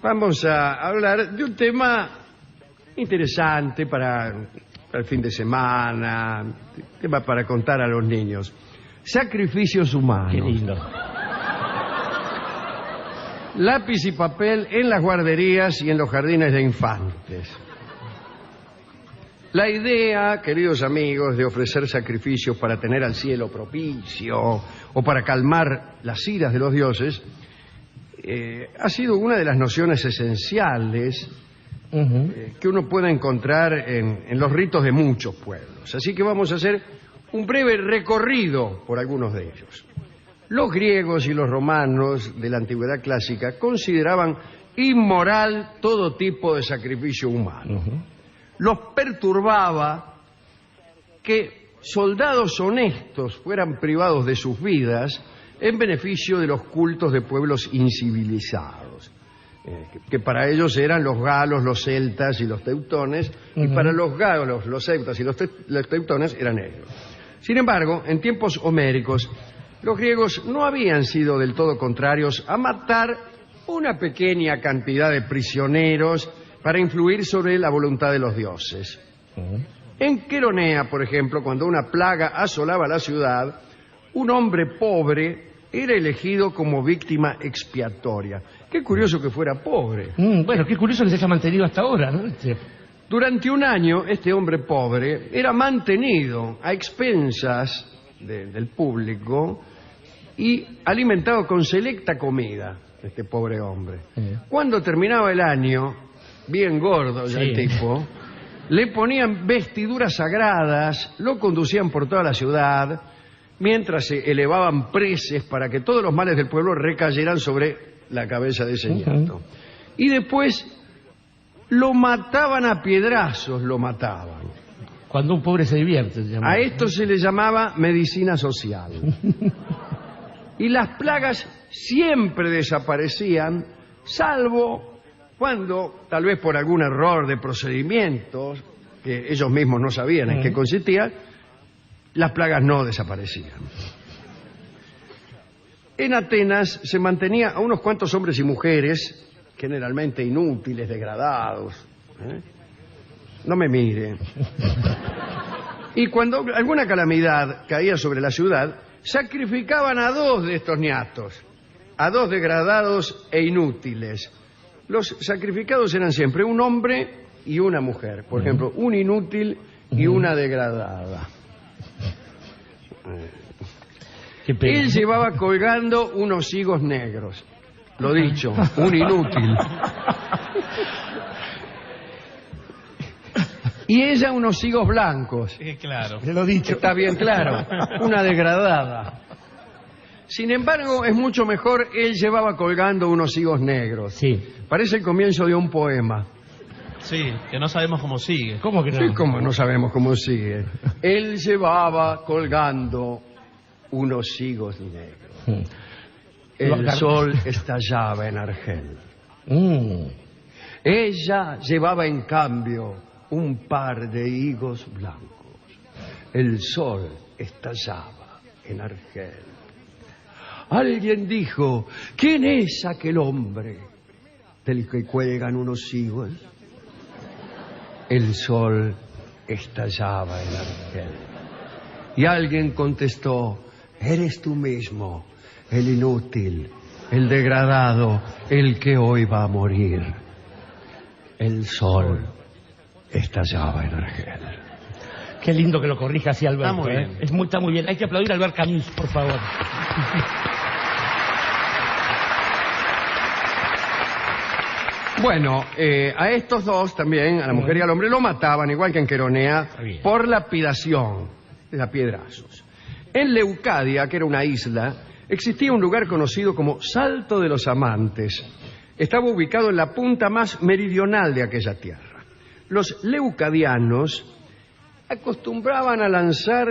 Vamos a hablar de un tema interesante para el fin de semana, tema para contar a los niños. Sacrificios humanos. Qué lindo. Lápiz y papel en las guarderías y en los jardines de infantes. La idea, queridos amigos, de ofrecer sacrificios para tener al cielo propicio o para calmar las iras de los dioses ha sido una de las nociones esenciales que uno puede encontrar en los ritos de muchos pueblos. Así que vamos a hacer un breve recorrido por algunos de ellos. Los griegos y los romanos de la antigüedad clásica consideraban inmoral todo tipo de sacrificio humano. Los perturbaba que soldados honestos fueran privados de sus vidas en beneficio de los cultos de pueblos incivilizados, que para ellos eran los galos, los celtas y los teutones, y para los galos, los celtas y los teutones eran ellos. Sin embargo, en tiempos homéricos, los griegos no habían sido del todo contrarios a matar una pequeña cantidad de prisioneros para influir sobre la voluntad de los dioses. En Queronea, por ejemplo, cuando una plaga asolaba la ciudad, un hombre pobre era elegido como víctima expiatoria. Qué curioso que fuera pobre. Bueno, qué curioso que se haya mantenido hasta ahora, ¿no? Durante un año, este hombre pobre era mantenido a expensas del público y alimentado con selecta comida, este pobre hombre. Cuando terminaba el año, bien gordo ya el tipo, le ponían vestiduras sagradas, lo conducían por toda la ciudad, mientras se elevaban preces para que todos los males del pueblo recayeran sobre la cabeza de ese nieto. Y después lo mataban a piedrazos, lo mataban. Cuando un pobre se divierte. A esto se le llamaba medicina social. Y las plagas siempre desaparecían, salvo cuando, tal vez por algún error de procedimientos, que ellos mismos no sabían en qué consistía, las plagas no desaparecían. En Atenas se mantenía a unos cuantos hombres y mujeres, generalmente inútiles, degradados. No me mire. Y cuando alguna calamidad caía sobre la ciudad, sacrificaban a 2 de estos niatos, a 2 degradados e inútiles. Los sacrificados eran siempre un hombre y una mujer. Por ejemplo, un inútil y una degradada. Él llevaba colgando unos higos negros. Lo dicho, un inútil. Y ella unos higos blancos. Claro. Se lo he dicho. Está bien claro. Una degradada. Sin embargo, es mucho mejor, él llevaba colgando unos higos negros. Sí. Parece el comienzo de un poema. Sí, que no sabemos cómo sigue. ¿Cómo que no? Sí, ¿cómo no sabemos cómo sigue? Él llevaba colgando unos higos negros. El sol estallaba en Argel. Ella llevaba en cambio un par de higos blancos. El sol estallaba en Argel. Alguien dijo: ¿quién es aquel hombre del que cuelgan unos higos? El sol estallaba en Argel. Y alguien contestó: eres tú mismo, el inútil, el degradado, el que hoy va a morir. El sol estallaba en Argel. Qué lindo que lo corrija así, Alberto. Está muy bien. Está muy bien. Hay que aplaudir a Albert Camus, por favor. Bueno, a estos dos también, a la mujer y al hombre, lo mataban, igual que en Queronea, por lapidación, de piedrazos. En Leucadia, que era una isla, existía un lugar conocido como Salto de los Amantes. Estaba ubicado en la punta más meridional de aquella tierra. Los leucadianos acostumbraban a lanzar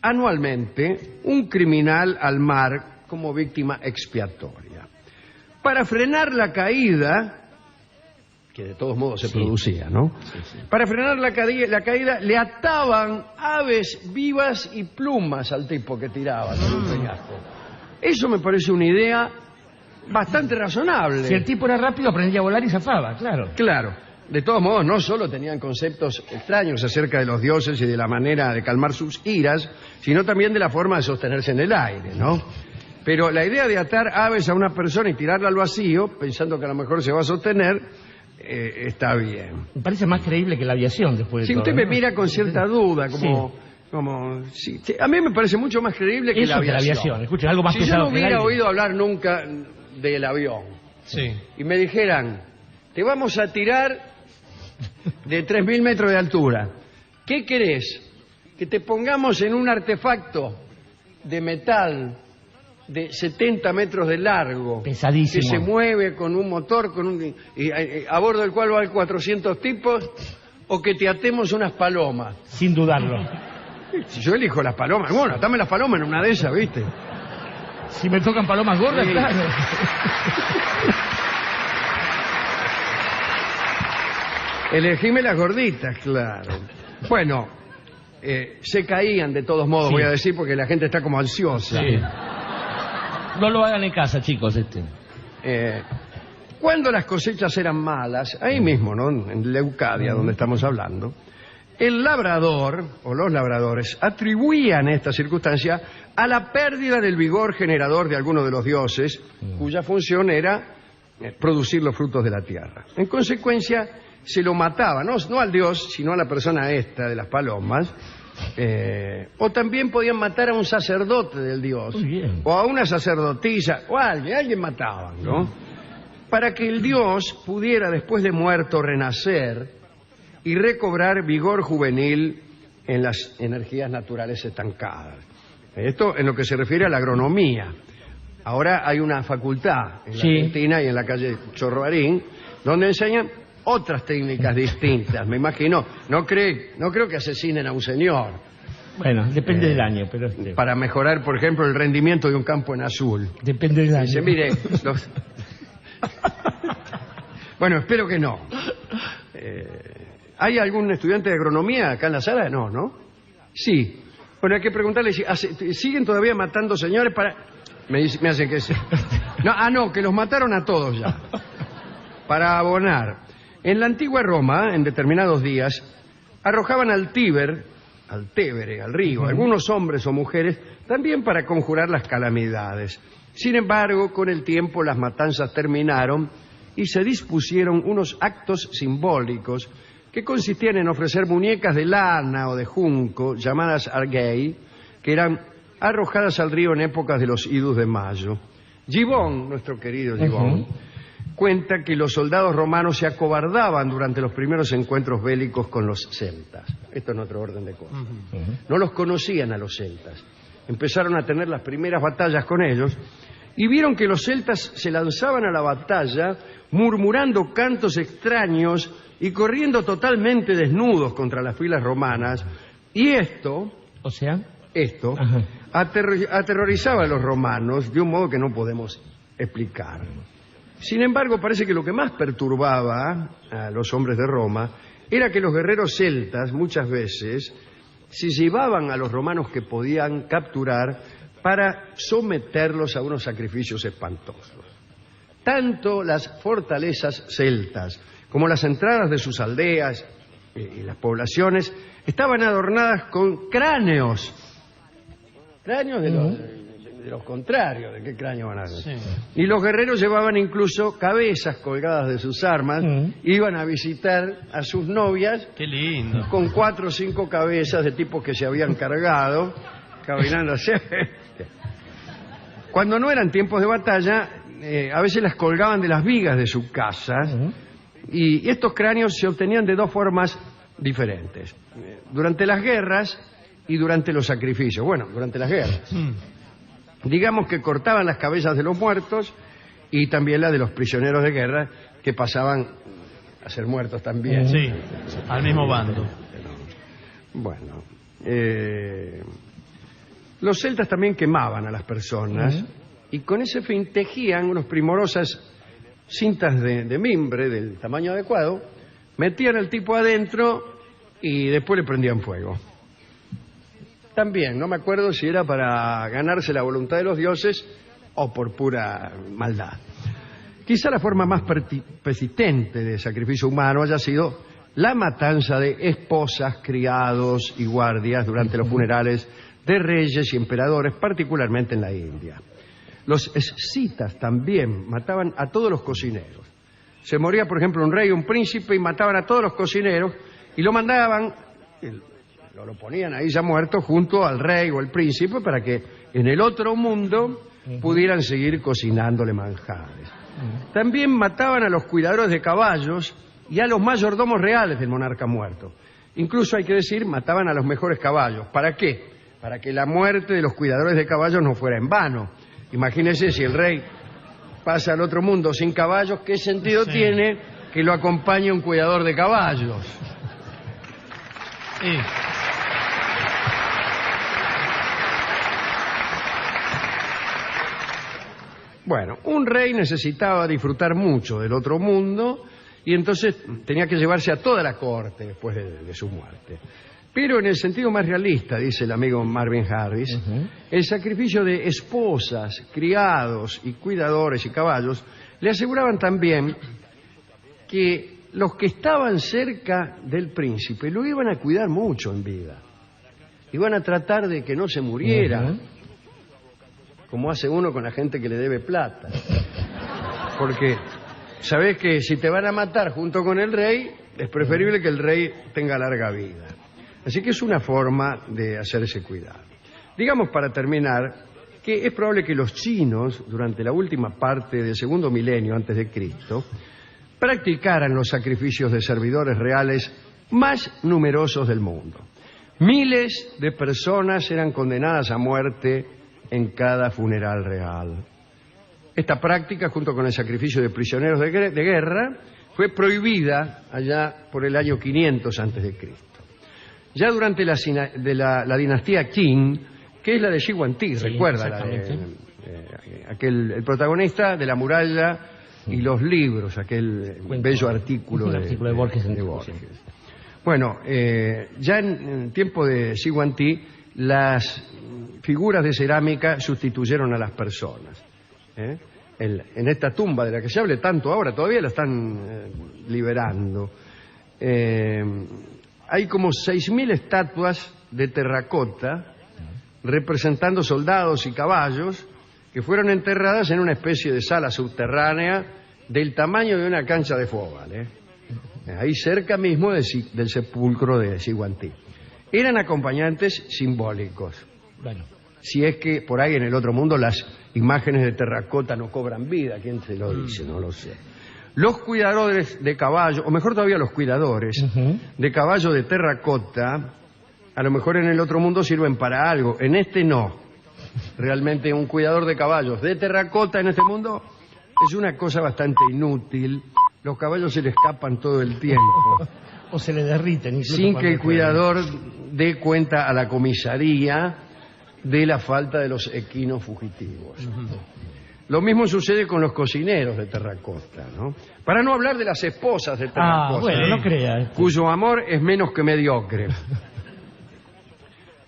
anualmente un criminal al mar como víctima expiatoria. Para frenar la caída, que de todos modos se producía, ¿no? Para frenar la caída le ataban aves vivas y plumas al tipo que tiraba con un peñasco. Eso me parece una idea bastante razonable. Si el tipo era rápido, aprendía a volar y zafaba, claro. Claro. De todos modos, no solo tenían conceptos extraños acerca de los dioses y de la manera de calmar sus iras, sino también de la forma de sostenerse en el aire, ¿no? Pero la idea de atar aves a una persona y tirarla al vacío, pensando que a lo mejor se va a sostener, está bien. Me parece más creíble que la aviación después de Si todo. usted me ¿no? mira con cierta duda, sí, a mí me parece mucho más creíble que Eso la que la aviación. aviación. Escuchen, algo más Si yo pesado no que el hubiera aire. oído hablar nunca del avión Sí. y me dijeran, te vamos a tirar de 3.000 metros de altura, ¿qué querés? Que te pongamos en un artefacto de metal de 70 metros de largo, Pesadísimo. que se mueve con un motor, a bordo del cual van 400 tipos, o que te atemos unas palomas. Sin dudarlo. Si yo elijo las palomas, bueno, atame las palomas en una de esas, ¿viste? Si me tocan palomas gordas, Sí. claro. Elegime las gorditas, claro. Bueno, se caían de todos modos, Sí. voy a decir, porque la gente está como ansiosa. Sí. No lo hagan en casa, chicos. Cuando las cosechas eran malas, ahí mismo, ¿no? En Leucadia, donde estamos hablando, el labrador, o los labradores, atribuían esta circunstancia a la pérdida del vigor generador de alguno de los dioses, cuya función era producir los frutos de la tierra. En consecuencia, se lo mataba, no al dios, sino a la persona esta de las palomas, o también podían matar a un sacerdote del dios, Muy bien. o a una sacerdotisa, o a alguien mataban, ¿no? Para que el dios pudiera, después de muerto, renacer y recobrar vigor juvenil en las energías naturales estancadas. Esto en lo que se refiere a la agronomía. Ahora hay una facultad en la Sí. Argentina y en la calle Chorroarín donde enseñan otras técnicas distintas. Me imagino, no creo que asesinen a un señor Bueno, depende del año, pero para mejorar, por ejemplo, el rendimiento de un campo en azul. depende del año. Dice, mire, bueno, espero que no. ¿Hay algún estudiante de agronomía acá en la sala? No. Sí. Bueno, hay que preguntarle si siguen todavía matando señores para... Me hacen que sí. No, que los mataron a todos ya. Para abonar. En la antigua Roma, en determinados días, arrojaban al Tíber, al Tevere, al río, algunos hombres o mujeres, también para conjurar las calamidades. Sin embargo, con el tiempo las matanzas terminaron y se dispusieron unos actos simbólicos que consistían en ofrecer muñecas de lana o de junco, llamadas argei, que eran arrojadas al río en épocas de los idus de mayo. Gibón, nuestro querido Gibón, cuenta que los soldados romanos se acobardaban durante los primeros encuentros bélicos con los celtas. Esto es nuestro orden de cosas. No los conocían a los celtas. Empezaron a tener las primeras batallas con ellos y vieron que los celtas se lanzaban a la batalla murmurando cantos extraños y corriendo totalmente desnudos contra las filas romanas. Y esto O sea, Ajá. aterrorizaba a los romanos de un modo que no podemos explicar. Sin embargo, parece que lo que más perturbaba a los hombres de Roma era que los guerreros celtas muchas veces se llevaban a los romanos que podían capturar para someterlos a unos sacrificios espantosos. Tanto las fortalezas celtas como las entradas de sus aldeas y las poblaciones estaban adornadas con cráneos de los contrarios. ¿De qué cráneo van a hacer? Sí. Y los guerreros llevaban incluso cabezas colgadas de sus armas, iban a visitar a sus novias Qué lindo. con 4 o 5 cabezas de tipos que se habían cargado, caminando así. Cuando no eran tiempos de batalla, a veces las colgaban de las vigas de sus casas, y estos cráneos se obtenían de 2 formas diferentes: durante las guerras y durante los sacrificios. Bueno, durante las guerras. Digamos que cortaban las cabezas de los muertos y también las de los prisioneros de guerra que pasaban a ser muertos también. Sí, al mismo bando. Bueno, los celtas también quemaban a las personas y con ese fin tejían unas primorosas cintas de mimbre del tamaño adecuado, metían al tipo adentro y después le prendían fuego. También, no me acuerdo si era para ganarse la voluntad de los dioses o por pura maldad. Quizá la forma más persistente de sacrificio humano haya sido la matanza de esposas, criados y guardias durante los funerales de reyes y emperadores, particularmente en la India. Los escitas también mataban a todos los cocineros. Se moría, por ejemplo, un rey o un príncipe y mataban a todos los cocineros y lo mandaban, lo ponían ahí ya muerto junto al rey o el príncipe para que en el otro mundo pudieran seguir cocinándole manjares. También mataban a los cuidadores de caballos y a los mayordomos reales del monarca muerto. Incluso, hay que decir, mataban a los mejores caballos. ¿Para qué? Para que la muerte de los cuidadores de caballos no fuera en vano. Imagínense, si el rey pasa al otro mundo sin caballos, ¿qué sentido tiene que lo acompañe un cuidador de caballos? Sí. Bueno, un rey necesitaba disfrutar mucho del otro mundo y entonces tenía que llevarse a toda la corte después de su muerte. Pero en el sentido más realista, dice el amigo Marvin Harris, el sacrificio de esposas, criados y cuidadores y caballos le aseguraban también que los que estaban cerca del príncipe lo iban a cuidar mucho en vida. Iban a tratar de que no se muriera, como hace uno con la gente que le debe plata. Porque sabés que si te van a matar junto con el rey, es preferible que el rey tenga larga vida. Así que es una forma de hacerse cuidar. Digamos, para terminar, que es probable que los chinos, durante la última parte del segundo milenio antes de Cristo, practicaran los sacrificios de servidores reales más numerosos del mundo. Miles de personas eran condenadas a muerte en cada funeral real. Esta práctica, junto con el sacrificio de prisioneros de guerra, fue prohibida allá por el año 500 antes de Cristo. Ya durante la dinastía Qing, que es la de Xi Huangdi, recuerda, el protagonista de La muralla y los libros, aquel bello artículo de Borges. Bueno, ya en tiempo de Xi Huangdi, las figuras de cerámica sustituyeron a las personas. En esta tumba de la que se hable tanto ahora, todavía la están liberando. Hay como 6.000 estatuas de terracota representando soldados y caballos que fueron enterradas en una especie de sala subterránea del tamaño de una cancha de fútbol, ahí cerca mismo del sepulcro de Xi Huangdi. Eran acompañantes simbólicos. Bueno, si es que por ahí en el otro mundo las imágenes de terracota no cobran vida, ¿quién se lo dice? No lo sé. Los cuidadores de caballo, o mejor todavía los cuidadores de caballo de terracota, a lo mejor en el otro mundo sirven para algo, en este no. Realmente un cuidador de caballos de terracota en este mundo es una cosa bastante inútil. Los caballos se le escapan todo el tiempo. O se le derriten. Sin que el cuidador dé cuenta a la comisaría de la falta de los equinos fugitivos. Lo mismo sucede con los cocineros de terracota, ¿no? Para no hablar de las esposas de terracota, bueno, no crea. cuyo amor es menos que mediocre.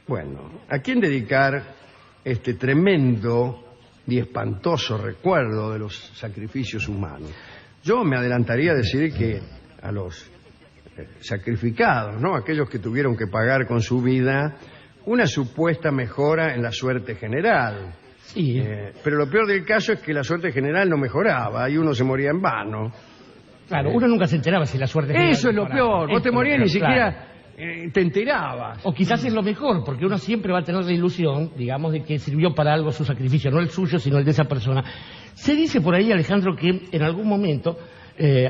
Bueno, ¿a quién dedicar este tremendo y espantoso recuerdo de los sacrificios humanos? Yo me adelantaría a decir que a los sacrificados, ¿no? Aquellos que tuvieron que pagar con su vida una supuesta mejora en la suerte general. Sí. Pero lo peor del caso es que la suerte general no mejoraba y uno se moría en vano. Claro, uno nunca se enteraba si la suerte general eso es lo mejoraba. peor, vos te morías y ni siquiera te enterabas. O quizás es lo mejor, porque uno siempre va a tener la ilusión, digamos, de que sirvió para algo su sacrificio, no el suyo, sino el de esa persona. Se dice por ahí, Alejandro, que en algún momento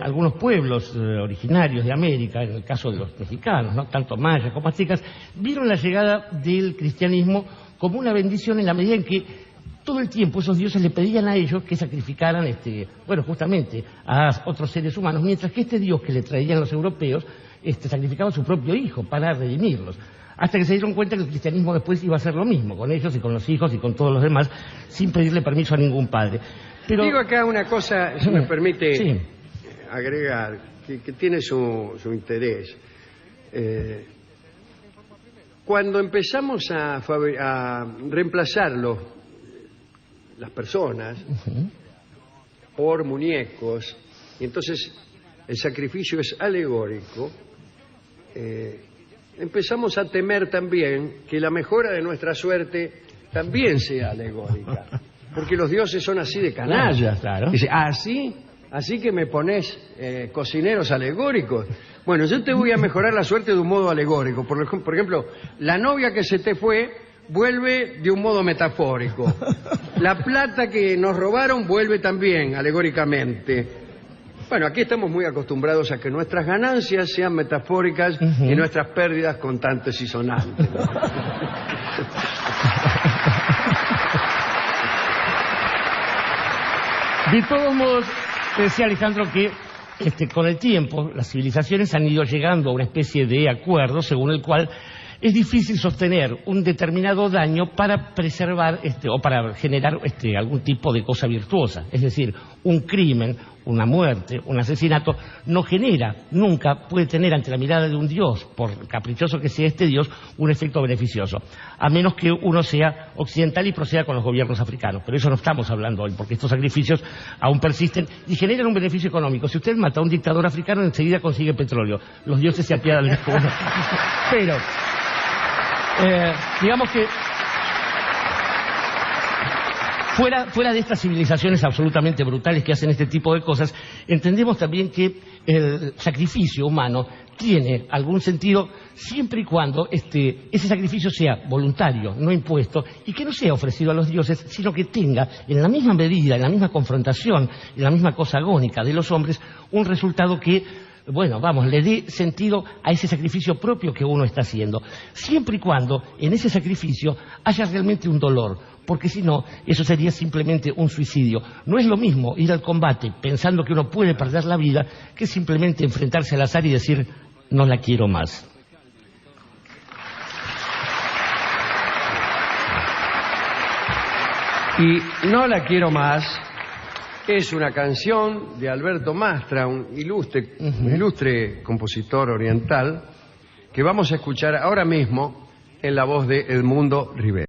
algunos pueblos originarios de América, en el caso de los mexicanos, ¿no?, tanto mayas como aztecas, vieron la llegada del cristianismo como una bendición en la medida en que todo el tiempo esos dioses le pedían a ellos que sacrificaran, justamente a otros seres humanos, mientras que este dios que le traían los europeos sacrificaba a su propio hijo para redimirlos. Hasta que se dieron cuenta que el cristianismo después iba a hacer lo mismo con ellos y con los hijos y con todos los demás, sin pedirle permiso a ningún padre. Pero digo acá una cosa, si me permite agregar, que tiene su interés. Cuando empezamos a reemplazar las personas por muñecos, y entonces el sacrificio es alegórico, empezamos a temer también que la mejora de nuestra suerte también sea alegórica, porque los dioses son así de canallas. Claro. Dice, así que me pones cocineros alegóricos. Bueno, yo te voy a mejorar la suerte de un modo alegórico. Por ejemplo, la novia que se te fue vuelve de un modo metafórico. La plata que nos robaron vuelve también alegóricamente. Bueno, aquí estamos muy acostumbrados a que nuestras ganancias sean metafóricas y nuestras pérdidas contantes y sonantes. De todos modos, decía Alejandro que con el tiempo las civilizaciones han ido llegando a una especie de acuerdo según el cual es difícil sostener un determinado daño para preservar o para generar algún tipo de cosa virtuosa. Es decir, un crimen, una muerte, un asesinato no genera, nunca puede tener ante la mirada de un dios, por caprichoso que sea este dios, un efecto beneficioso, a menos que uno sea occidental y proceda con los gobiernos africanos. Pero eso no estamos hablando hoy, porque estos sacrificios aún persisten y generan un beneficio económico. Si usted mata a un dictador africano, enseguida consigue petróleo. Los dioses se apiadan de uno. Pero digamos que fuera de estas civilizaciones absolutamente brutales que hacen este tipo de cosas, entendemos también que el sacrificio humano tiene algún sentido siempre y cuando ese sacrificio sea voluntario, no impuesto, y que no sea ofrecido a los dioses, sino que tenga en la misma medida, en la misma confrontación, en la misma cosa agónica de los hombres, un resultado que le dé sentido a ese sacrificio propio que uno está haciendo, siempre y cuando en ese sacrificio haya realmente un dolor, porque si no, eso sería simplemente un suicidio. No es lo mismo ir al combate pensando que uno puede perder la vida que simplemente enfrentarse al azar y decir, no la quiero más. Y no la quiero más es una canción de Alberto Mastra, un ilustre compositor oriental, que vamos a escuchar ahora mismo en la voz de Edmundo Rivera.